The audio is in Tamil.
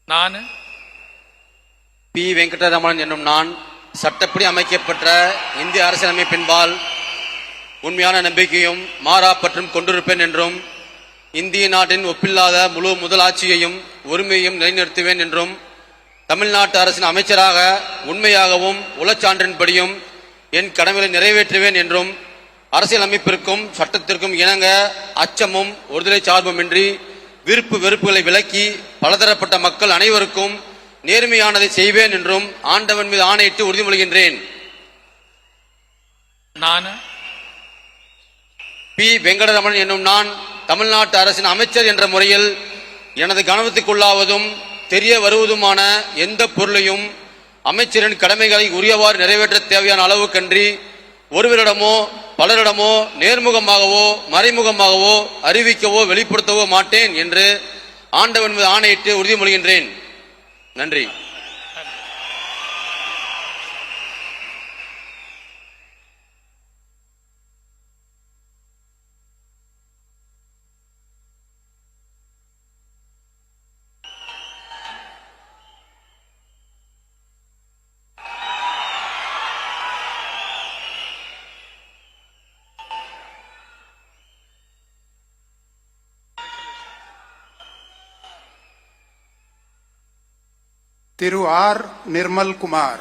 நான் பி. வெங்கடரமணன் என்னும் நான் சட்டப்படி அமைக்கப்பட்ட இந்திய அரசியலமைப்பின்பால் உண்மையான நம்பிக்கையும் மாறா பற்றும் கொண்டிருப்பேன் என்றும் இந்திய நாட்டின் ஒப்பில்லாத முழு முதலாட்சியையும் உரிமையையும் நிலைநிறுத்துவேன் என்றும் தமிழ்நாட்டு அரசின் அமைச்சராக உண்மையாகவும் உளச்சான்றின்படியும் என் கடமைகளை நிறைவேற்றுவேன் என்றும் அரசியலமைப்பிற்கும் சட்டத்திற்கும் இணங்க அச்சமும் ஒருதலை சார்புமின்றி விருப்பு வெறுப்புகளை விலக்கி பலதரப்பட்ட மக்கள் அனைவருக்கும் நேர்மையானதை செய்வேன் என்றும் ஆண்டவன் மீது ஆணையிட்டு உறுதிமொழிகின்றேன். நான் பி. வெங்கடரமணன் என்னும் நான் தமிழ்நாட்டு அரசின் அமைச்சர் என்ற முறையில் எனது கவனத்துக்குள்ளாவதும் தெரிய வருவதுமான எந்த பொருளையும் அமைச்சரின் கடமைகளை உரியவாறு நிறைவேற்ற தேவையான அளவுக்கன்றி ஒருவரிடமோ பலரிடமோ நேர்முகமாகவோ மறைமுகமாகவோ அறிவிக்கவோ வெளிப்படுத்தவோ மாட்டேன் என்று ஆண்டவன் மீது ஆணையிட்டு உறுதிமொழிகின்றேன். நன்றி. திரு ஆர் நிர்மல் குமார்.